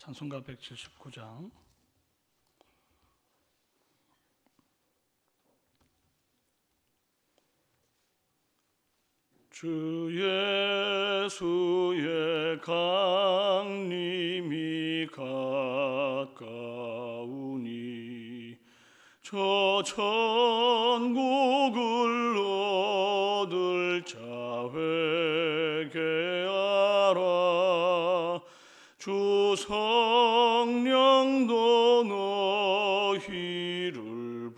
찬송가 179장. 주 예수의 강림이 가까우니 저 천국을 얻을 자 회개하라. 주 성령도 너희를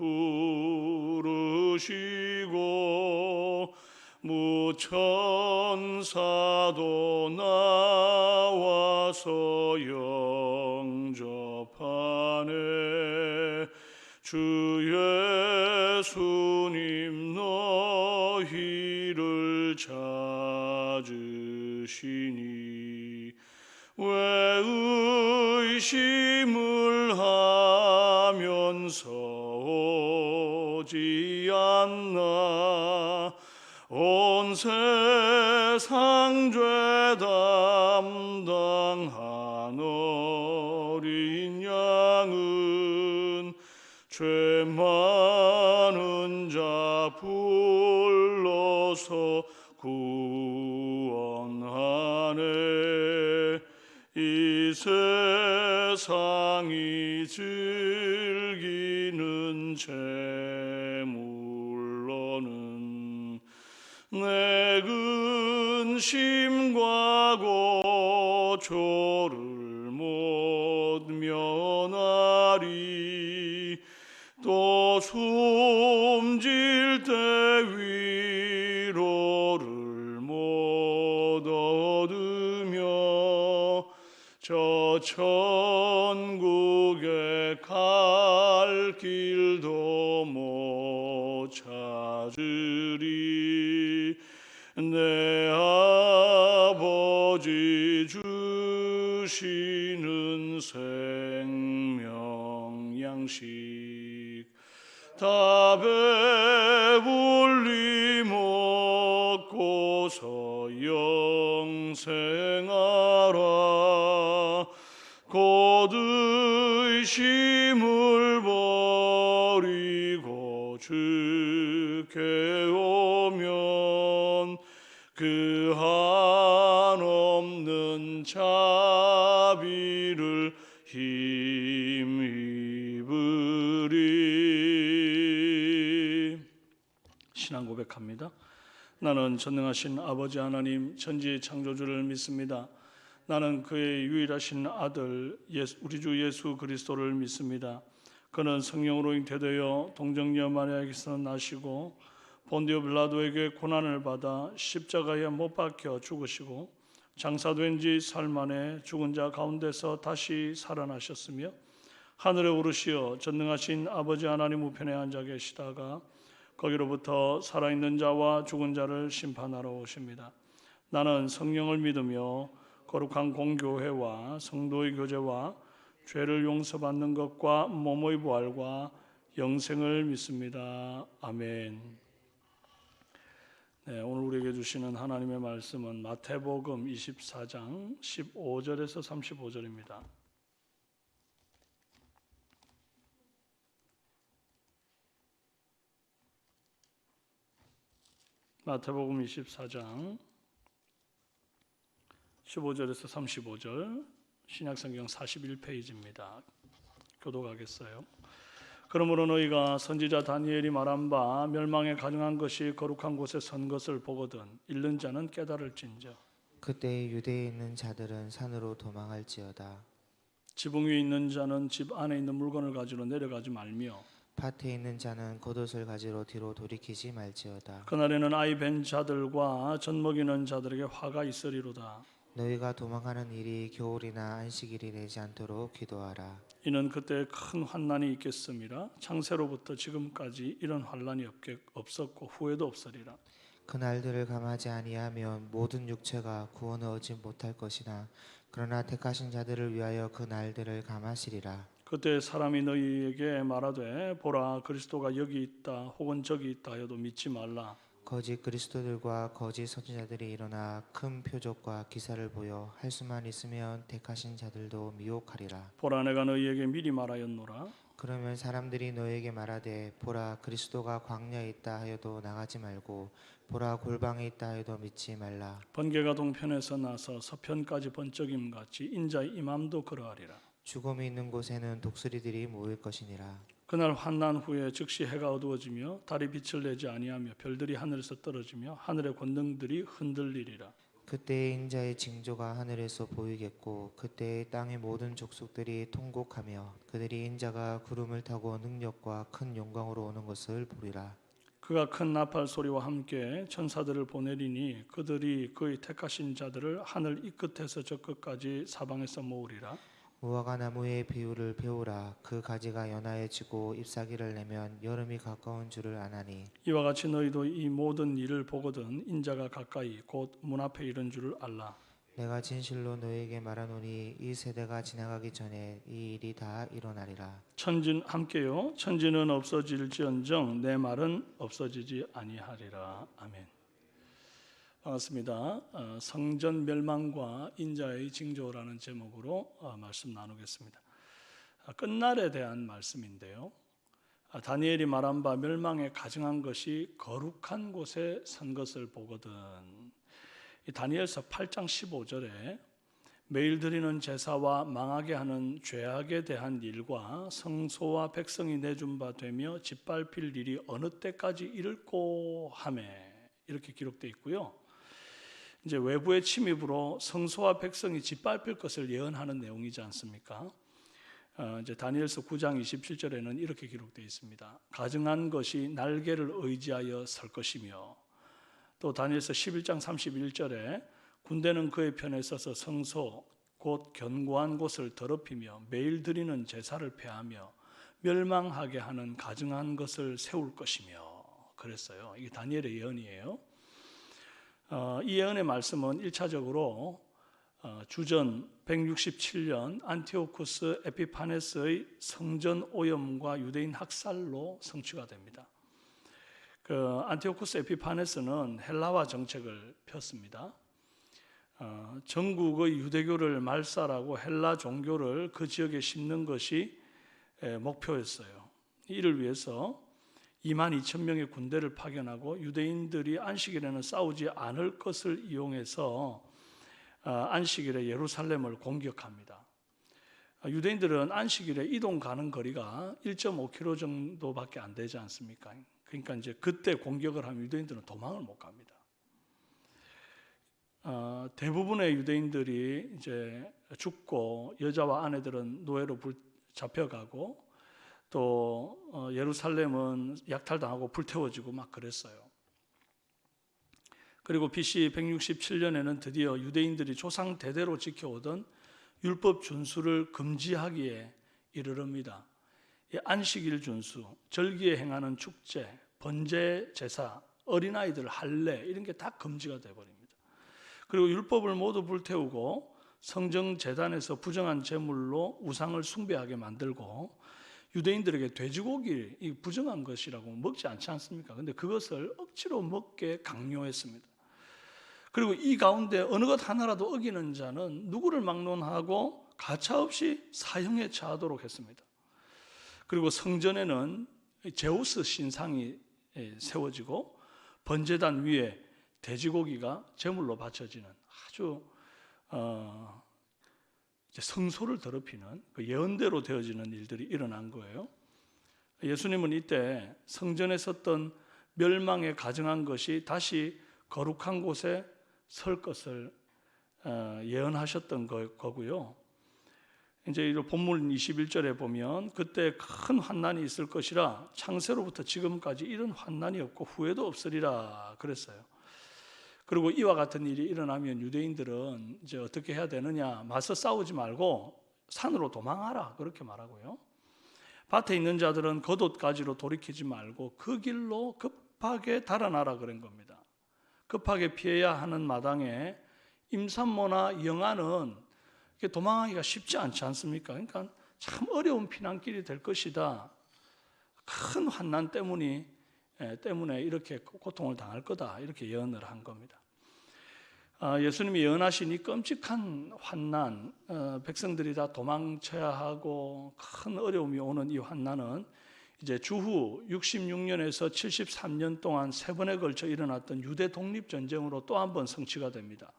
부르시고 무천사도 나와서 영접하네. 주 예수님 너희를 찾으시니 왜 의심을 하면서 오지 않나. 온 세상 죄 담당한 어린 양은 죄 많은 자 불러서 구원하네. 이 세상이 즐기는 재물로는 내 근심과 고초를 못 면하리. 또 숨질 때 위로를 못 얻으며 저 천국에 갈 길도 못 찾으리. 내 아버지 주시는 생명 양식 다 배불리 먹고서 영생하라. 곧 의심을 버리고 주께 오면 그 한없는 자비를 힘입으리. 신앙 고백합니다. 나는 전능하신 아버지 하나님 천지의 창조주를 믿습니다. 나는 그의 유일하신 아들 우리 주 예수 그리스도를 믿습니다. 그는 성령으로 잉태되어 동정녀 마리아에게서 나시고 본디오 빌라도에게 고난을 받아 십자가에 못 박혀 죽으시고 장사된 지 사흘 만에 죽은 자 가운데서 다시 살아나셨으며 하늘에 오르시어 전능하신 아버지 하나님 우편에 앉아 계시다가 거기로부터 살아있는 자와 죽은 자를 심판하러 오십니다. 나는 성령을 믿으며 거룩한 공교회와 성도의 교제와 죄를 용서받는 것과 몸의 부활과 영생을 믿습니다. 아멘. 네, 오늘 우리에게 주시는 하나님의 말씀은 마태복음 24장 15절에서 35절입니다. 마태복음 24장 15절에서 35절, 신약성경 41페이지입니다. 교독하겠어요. 그러므로 너희가 선지자 다니엘이 말한 바 멸망에 가증한 것이 거룩한 곳에 선 것을 보거든 읽는 자는 깨달을진저. 그때 유대에 있는 자들은 산으로 도망할지어다. 지붕 위에 있는 자는 집 안에 있는 물건을 가지러 내려가지 말며 밭에 있는 자는 겉옷을 가지러 뒤로 돌이키지 말지어다. 그날에는 아이 벤 자들과 젖 먹이는 자들에게 화가 있으리로다. 너희가 도망하는 일이 겨울이나 안식일이 되지 않도록 기도하라. 이는 그때 큰 환난이 있겠음이라. 창세로부터 지금까지 이런 환난이 없었고 후에도 없으리라. 그 날들을 감하지 아니하면 모든 육체가 구원을 얻지 못할 것이나 그러나 택하신 자들을 위하여 그 날들을 감하시리라. 그때 사람이 너희에게 말하되 보라 그리스도가 여기 있다 혹은 저기 있다 하여도 믿지 말라. 거짓 그리스도들과 거짓 선지자들이 일어나 큰 표적과 기사를 보여 할 수만 있으면 택하신 자들도 미혹하리라. 보라, 내가 너희에게 미리 말하였노라. 그러면 사람들이 너에게 말하되 보라 그리스도가 광야에 있다 하여도 나가지 말고 보라 골방에 있다 하여도 믿지 말라. 번개가 동편에서 나서 서편까지 번쩍임 같이 인자의 임함도 그러하리라. 죽음이 있는 곳에는 독수리들이 모일 것이니라. 그날 환난 후에 즉시 해가 어두워지며 달이 빛을 내지 아니하며 별들이 하늘에서 떨어지며 하늘의 권능들이 흔들리리라. 그때의 인자의 징조가 하늘에서 보이겠고 그때의 땅의 모든 족속들이 통곡하며 그들이 인자가 구름을 타고 능력과 큰 영광으로 오는 것을 보리라. 그가 큰 나팔 소리와 함께 천사들을 보내리니 그들이 그의 택하신 자들을 하늘 이 끝에서 저 끝까지 사방에서 모으리라. 무화과 나무의 비유를 배우라. 그 가지가 연하여지고 잎사귀를 내면 여름이 가까운 줄을 아나니 이와 같이 너희도 이 모든 일을 보거든 인자가 가까이 곧 문 앞에 이른 줄을 알라. 내가 진실로 너에게 말하노니 이 세대가 지나가기 전에 이 일이 다 일어나리라. 천진 함께요. 천지는 없어질지언정 내 말은 없어지지 아니하리라. 아멘. 반갑습니다. 성전 멸망과 인자의 징조라는 제목으로 말씀 나누겠습니다. 끝날에 대한 말씀인데요. 다니엘이 말한 바 멸망에 가증한 것이 거룩한 곳에 선 것을 보거든. 이 다니엘서 8장 15절에 매일 드리는 제사와 망하게 하는 죄악에 대한 일과 성소와 백성이 내준 바 되며 짓밟힐 일이 어느 때까지 이를꼬 하매 이렇게 기록되어 있고요. 이제 외부의 침입으로 성소와 백성이 짓밟힐 것을 예언하는 내용이지 않습니까? 이제 다니엘서 9장 27절에는 이렇게 기록되어 있습니다. 가증한 것이 날개를 의지하여 설 것이며, 또 다니엘서 11장 31절에 군대는 그의 편에 서서 성소 곧 견고한 곳을 더럽히며 매일 드리는 제사를 폐하며 멸망하게 하는 가증한 것을 세울 것이며 그랬어요. 이게 다니엘의 예언이에요. 이 예언의 말씀은 1차적으로 주전 167년 안티오쿠스 에피파네스의 성전 오염과 유대인 학살로 성취가 됩니다. 안티오쿠스 에피파네스는 헬라화 정책을 폈습니다. 전국의 유대교를 말살하고 헬라 종교를 그 지역에 심는 것이 목표였어요. 이를 위해서 22,000명의 군대를 파견하고 유대인들이 안식일에는 싸우지 않을 것을 이용해서 안식일에 예루살렘을 공격합니다. 유대인들은 안식일에 이동 가는 거리가 1.5km 정도밖에 안 되지 않습니까? 그러니까 이제 그때 공격을 하면 유대인들은 도망을 못 갑니다. 대부분의 유대인들이 이제 죽고 여자와 아내들은 노예로 잡혀가고 또 예루살렘은 약탈당하고 불태워지고 막 그랬어요. 그리고 BC 167년에는 드디어 유대인들이 조상 대대로 지켜오던 율법 준수를 금지하기에 이르릅니다. 안식일 준수, 절기에 행하는 축제, 번제 제사, 어린아이들 할례 이런 게 다 금지가 되어버립니다. 그리고 율법을 모두 불태우고 성정 제단에서 부정한 제물로 우상을 숭배하게 만들고 유대인들에게 돼지고기 이 부정한 것이라고 먹지 않지 않습니까? 근데 그것을 억지로 먹게 강요했습니다. 그리고 이 가운데 어느 것 하나라도 어기는 자는 누구를 막론하고 가차없이 사형에 처하도록 했습니다. 그리고 성전에는 제우스 신상이 세워지고 번제단 위에 돼지고기가 제물로 바쳐지는 아주 성소를 더럽히는 그 예언대로 되어지는 일들이 일어난 거예요. 예수님은 이때 성전에 섰던 멸망에 가증한 것이 다시 거룩한 곳에 설 것을 예언하셨던 거고요. 이제 이 본문 21절에 보면 그때 큰 환난이 있을 것이라 창세로부터 지금까지 이런 환난이 없고 후에도 없으리라 그랬어요. 그리고 이와 같은 일이 일어나면 유대인들은 이제 어떻게 해야 되느냐? 맞서 싸우지 말고 산으로 도망하라 그렇게 말하고요. 밭에 있는 자들은 겉옷가지로 돌이키지 말고 그 길로 급하게 달아나라 그런 겁니다. 급하게 피해야 하는 마당에 임산모나 영아는 도망하기가 쉽지 않지 않습니까? 그러니까 참 어려운 피난길이 될 것이다. 큰 환난 때문이 때문에 이렇게 고통을 당할 거다 이렇게 예언을 한 겁니다. 예수님이 예언하신 이 끔찍한 환난, 백성들이 다 도망쳐야 하고 큰 어려움이 오는 이 환난은 이제 주후 66년에서 73년 동안 세 번에 걸쳐 일어났던 유대 독립전쟁으로 또 한 번 성취가 됩니다.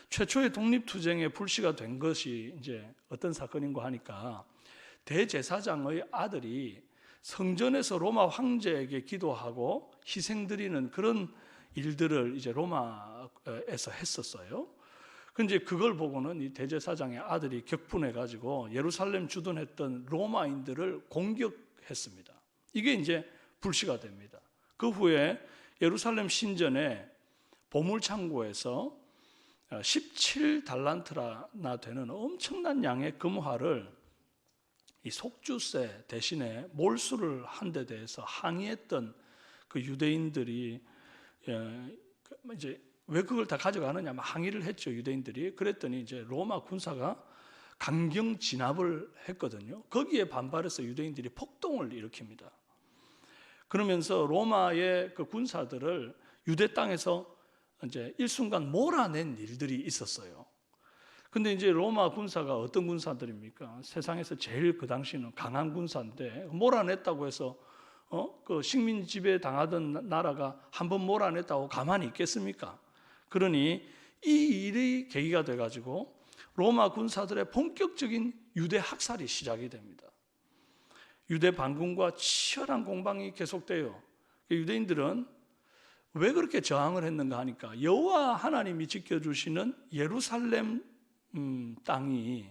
최초의 독립투쟁의 불씨가 된 것이 이제 어떤 사건인가 하니까 대제사장의 아들이 성전에서 로마 황제에게 기도하고 희생드리는 그런 일들을 이제 로마에서 했었어요. 근데 그걸 보고는 이 대제사장의 아들이 격분해 가지고 예루살렘 주둔했던 로마인들을 공격했습니다. 이게 이제 불씨가 됩니다. 그 후에 예루살렘 신전의 보물창고에서 17달란트나 되는 엄청난 양의 금화를 이 속주세 대신에 몰수를 한 데 대해서 항의했던 그 유대인들이 이제 왜 그걸 다 가져가느냐 항의를 했죠. 유대인들이. 그랬더니 이제 로마 군사가 강경 진압을 했거든요. 거기에 반발해서 유대인들이 폭동을 일으킵니다. 그러면서 로마의 그 군사들을 유대 땅에서 이제 일순간 몰아낸 일들이 있었어요. 근데 이제 로마 군사가 어떤 군사들입니까? 세상에서 제일 그 당시는 강한 군사인데 몰아냈다고 해서 그 식민 지배 당하던 나라가 한번 몰아냈다고 가만히 있겠습니까? 그러니 이 일이 계기가 돼 가지고 로마 군사들의 본격적인 유대 학살이 시작이 됩니다. 유대 반군과 치열한 공방이 계속돼요. 유대인들은 왜 그렇게 저항을 했는가 하니까 여호와 하나님이 지켜주시는 예루살렘 땅이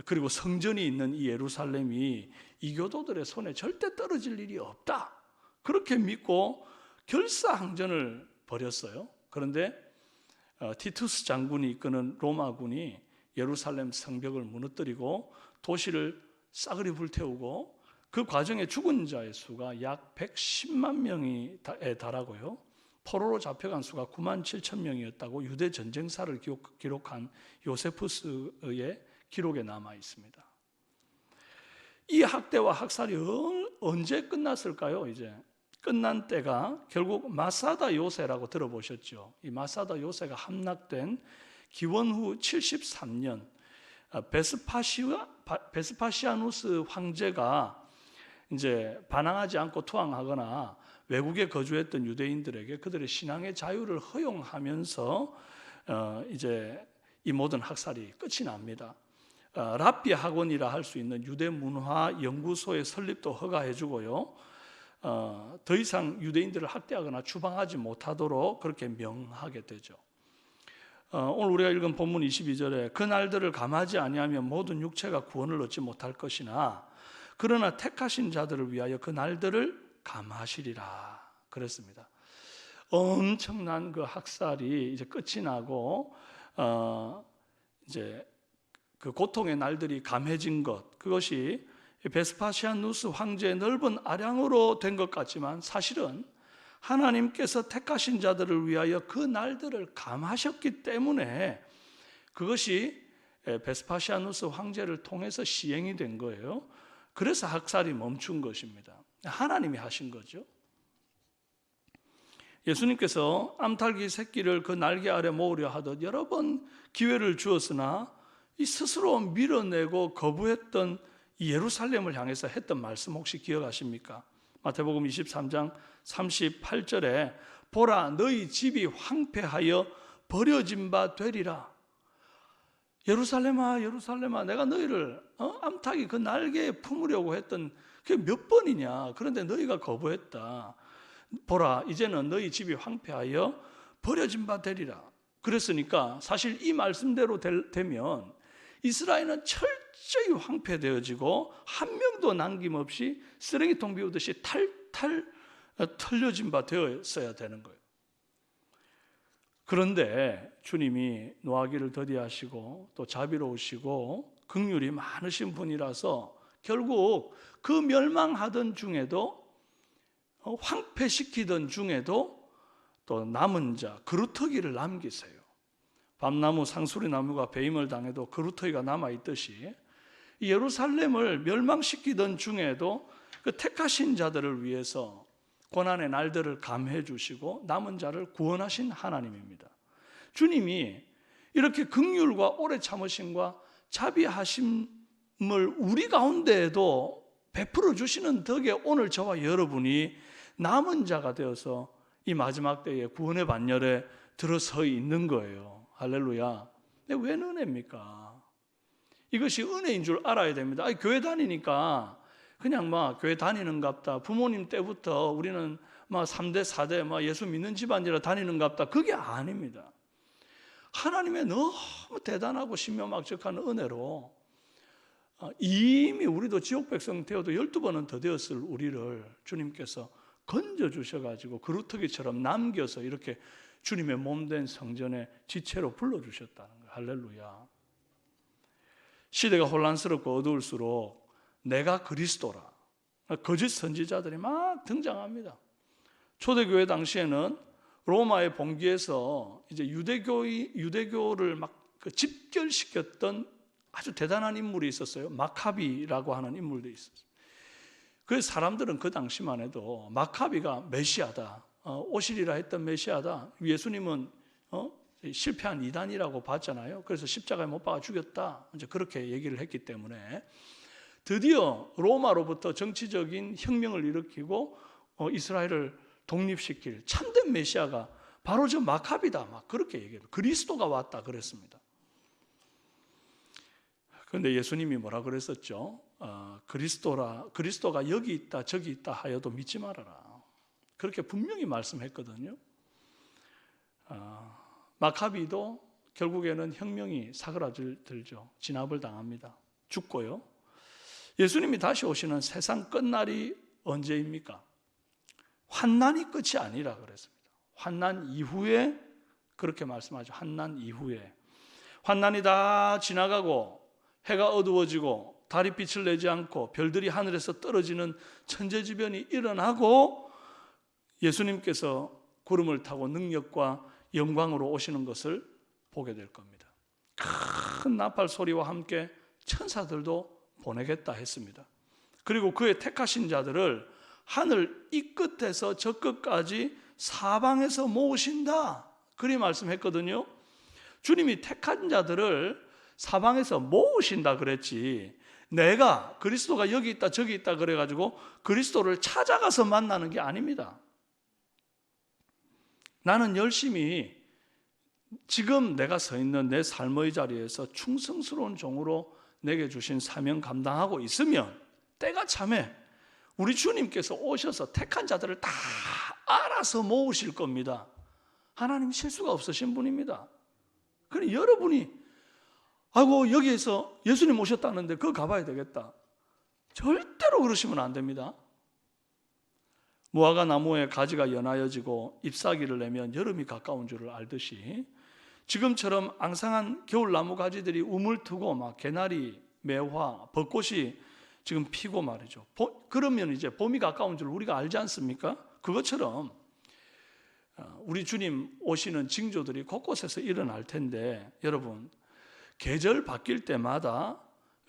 그리고 성전이 있는 이 예루살렘이 이교도들의 손에 절대 떨어질 일이 없다. 그렇게 믿고 결사항전을 벌였어요. 그런데 티투스 장군이 이끄는 로마군이 예루살렘 성벽을 무너뜨리고 도시를 싸그리 불태우고 그 과정에 죽은 자의 수가 약 110만 명에 달하고요. 포로로 잡혀간 수가 9만 7천 명이었다고 유대 전쟁사를 기록한 요세푸스의 기록에 남아 있습니다. 이 학대와 학살이 언제 끝났을까요? 이제 끝난 때가 결국 마사다 요새라고 들어보셨죠? 이 마사다 요새가 함락된 기원 후 73년 베스파시아누스 황제가 이제 반항하지 않고 투항하거나 외국에 거주했던 유대인들에게 그들의 신앙의 자유를 허용하면서 이제 이 모든 학살이 끝이 납니다. 랍비 학원이라 할 수 있는 유대 문화 연구소의 설립도 허가해 주고요. 더 이상 유대인들을 학대하거나 추방하지 못하도록 그렇게 명하게 되죠. 오늘 우리가 읽은 본문 22절에 그 날들을 감하지 아니하면 모든 육체가 구원을 얻지 못할 것이나 그러나 택하신 자들을 위하여 그 날들을 감하시리라 그랬습니다. 엄청난 그 학살이 이제 끝이 나고 이제 그 고통의 날들이 감해진 것, 그것이 베스파시아누스 황제의 넓은 아량으로 된 것 같지만 사실은 하나님께서 택하신 자들을 위하여 그 날들을 감하셨기 때문에 그것이 베스파시아누스 황제를 통해서 시행이 된 거예요. 그래서 학살이 멈춘 것입니다. 하나님이 하신 거죠. 예수님께서 암탉이 새끼를 그 날개 아래 모으려 하듯 여러 번 기회를 주었으나 이 스스로 밀어내고 거부했던 이 예루살렘을 향해서 했던 말씀 혹시 기억하십니까? 마태복음 23장 38절에 보라 너희 집이 황폐하여 버려진 바 되리라. 예루살렘아 예루살렘아 내가 너희를 암탉이 그 날개에 품으려고 했던 그게 몇 번이냐. 그런데 너희가 거부했다. 보라 이제는 너희 집이 황폐하여 버려진 바 되리라. 그랬으니까 사실 이 말씀대로 되면 이스라엘은 철저히 황폐되어지고 한 명도 남김없이 쓰레기통 비우듯이 탈탈 털려진 바 되었어야 되는 거예요. 그런데 주님이 노하기를 더디하시고 또 자비로우시고 긍휼이 많으신 분이라서 결국 그 멸망하던 중에도 황폐시키던 중에도 또 남은 자 그루터기를 남기세요. 밤나무 상수리 나무가 배임을 당해도 그루터기가 남아있듯이 예루살렘을 멸망시키던 중에도 그 택하신 자들을 위해서 고난의 날들을 감해 주시고 남은 자를 구원하신 하나님입니다. 주님이 이렇게 긍휼과 오래 참으심과 자비하심을 우리 가운데에도 베풀어 주시는 덕에 오늘 저와 여러분이 남은 자가 되어서 이 마지막 때에 구원의 반열에 들어서 있는 거예요. 할렐루야. 근데 왜 은혜입니까? 이것이 은혜인 줄 알아야 됩니다. 교회 다니니까 그냥 교회 다니는갑다. 부모님 때부터 우리는 3대 4대 예수 믿는 집안이라 다니는갑다. 그게 아닙니다. 하나님의 너무 대단하고 신묘막측한 은혜로 이미 우리도 지옥 백성 되어도 12번은 더 되었을 우리를 주님께서 건져주셔가지고 그루터기처럼 남겨서 이렇게 주님의 몸된 성전에 지체로 불러주셨다는 거예요. 할렐루야. 시대가 혼란스럽고 어두울수록 내가 그리스도라, 거짓 선지자들이 막 등장합니다. 초대교회 당시에는 로마의 봉기에서 이제 유대교를 막 집결시켰던 아주 대단한 인물이 있었어요. 마카비라고 하는 인물도 있었어요. 그 사람들은 그 당시만 해도 마카비가 메시아다, 오시리라 했던 메시아다. 예수님은 실패한 이단이라고 봤잖아요. 그래서 십자가에 못 박아 죽였다. 이제 그렇게 얘기를 했기 때문에 드디어 로마로부터 정치적인 혁명을 일으키고 이스라엘을 독립시킬 참된 메시아가 바로 저 마카비다. 막 그렇게 얘기해요. 그리스도가 왔다 그랬습니다. 그런데 예수님이 뭐라 그랬었죠? 그리스도가 여기 있다 저기 있다 하여도 믿지 말아라. 그렇게 분명히 말씀했거든요. 마카비도 결국에는 혁명이 사그라들죠. 진압을 당합니다. 죽고요. 예수님이 다시 오시는 세상 끝날이 언제입니까? 환난이 끝이 아니라 그랬습니다. 환난 이후에 그렇게 말씀하죠. 환난 이후에. 환난이 다 지나가고 해가 어두워지고 달이 빛을 내지 않고 별들이 하늘에서 떨어지는 천재지변이 일어나고 예수님께서 구름을 타고 능력과 영광으로 오시는 것을 보게 될 겁니다. 큰 나팔 소리와 함께 천사들도 보내겠다 했습니다. 그리고 그의 택하신 자들을 하늘 이 끝에서 저 끝까지 사방에서 모으신다. 그리 말씀했거든요. 주님이 택한 자들을 사방에서 모으신다 그랬지, 내가 그리스도가 여기 있다 저기 있다 그래가지고 그리스도를 찾아가서 만나는 게 아닙니다. 나는 열심히 지금 내가 서 있는 내 삶의 자리에서 충성스러운 종으로 내게 주신 사명 감당하고 있으면 때가 참에 우리 주님께서 오셔서 택한 자들을 다 알아서 모으실 겁니다. 하나님 실수가 없으신 분입니다. 그러니 여러분이 여기에서 예수님 오셨다는데 그거 가봐야 되겠다, 절대로 그러시면 안 됩니다. 무화과 나무의 가지가 연하여지고 잎사귀를 내면 여름이 가까운 줄을 알듯이 지금처럼 앙상한 겨울나무 가지들이 우물트고 막 개나리, 매화, 벚꽃이 지금 피고 말이죠. 그러면 이제 봄이 가까운 줄 우리가 알지 않습니까? 그것처럼 우리 주님 오시는 징조들이 곳곳에서 일어날 텐데, 여러분 계절 바뀔 때마다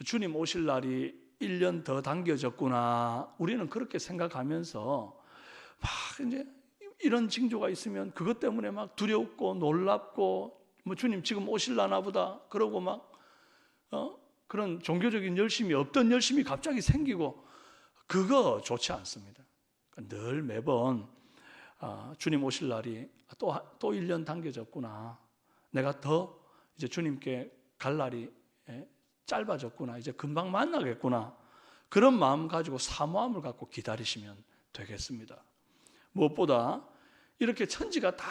주님 오실 날이 1년 더 당겨졌구나, 우리는 그렇게 생각하면서 막 이제 이런 징조가 있으면 그것 때문에 막 두렵고 놀랍고 주님 지금 오실라나 보다 그러고 막 그런 종교적인 열심이 없던 열심이 갑자기 생기고, 그거 좋지 않습니다. 늘 매번 주님 오실 날이 또 1년 당겨졌구나, 내가 더 이제 주님께 갈 날이 짧아졌구나, 이제 금방 만나겠구나, 그런 마음 가지고 사모함을 갖고 기다리시면 되겠습니다. 무엇보다 이렇게 천지가 다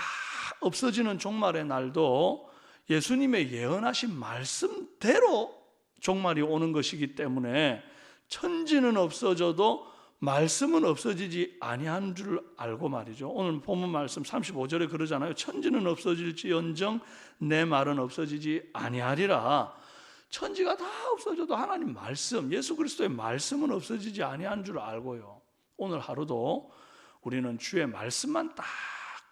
없어지는 종말의 날도 예수님의 예언하신 말씀대로 종말이 오는 것이기 때문에 천지는 없어져도 말씀은 없어지지 아니한 줄 알고 말이죠. 오늘 본문 말씀 35절에 그러잖아요. 천지는 없어질지언정 내 말은 없어지지 아니하리라. 천지가 다 없어져도 하나님 말씀, 예수 그리스도의 말씀은 없어지지 아니한 줄 알고요. 오늘 하루도 우리는 주의 말씀만 딱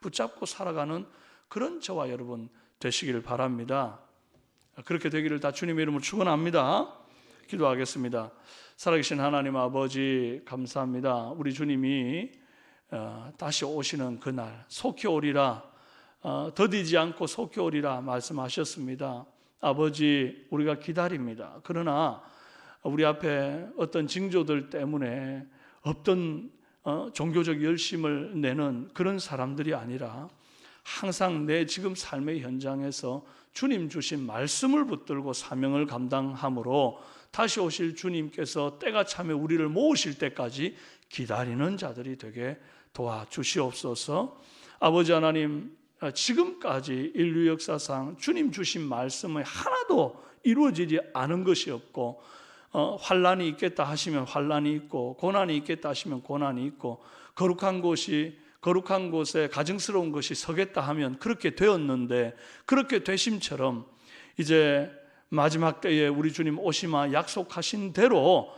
붙잡고 살아가는 그런 저와 여러분 되시길 바랍니다. 그렇게 되기를 다 주님의 이름으로 축원합니다. 기도하겠습니다. 살아계신 하나님 아버지 감사합니다. 우리 주님이 다시 오시는 그날 속히 오리라, 더디지 않고 속히 오리라 말씀하셨습니다. 아버지, 우리가 기다립니다. 그러나 우리 앞에 어떤 징조들 때문에 없던 종교적 열심을 내는 그런 사람들이 아니라 항상 내 지금 삶의 현장에서 주님 주신 말씀을 붙들고 사명을 감당함으로 다시 오실 주님께서 때가 차면 우리를 모으실 때까지 기다리는 자들이 되게 도와주시옵소서. 아버지 하나님, 지금까지 인류 역사상 주님 주신 말씀이 하나도 이루어지지 않은 것이 없고, 환난이 있겠다 하시면 환난이 있고, 고난이 있겠다 하시면 고난이 있고, 거룩한 곳에 가증스러운 것이 서겠다 하면 그렇게 되었는데, 그렇게 되심처럼 이제 마지막 때에 우리 주님 오시마 약속하신 대로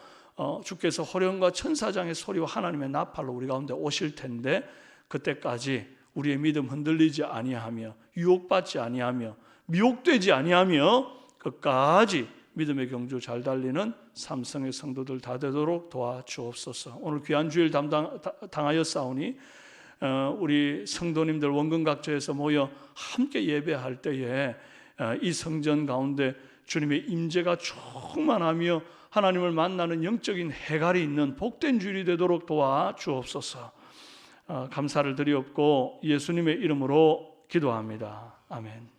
주께서 호령과 천사장의 소리와 하나님의 나팔로 우리 가운데 오실 텐데, 그때까지 우리의 믿음 흔들리지 아니하며 유혹받지 아니하며 미혹되지 아니하며 끝까지 믿음의 경주 잘 달리는 삼성의 성도들 다 되도록 도와주옵소서. 오늘 귀한 주일 당하였사오니 우리 성도님들 원근각처에서 모여 함께 예배할 때에 이 성전 가운데 주님의 임재가 충만하며 하나님을 만나는 영적인 해갈이 있는 복된 주일이 되도록 도와주옵소서. 감사를 드리옵고 예수님의 이름으로 기도합니다. 아멘.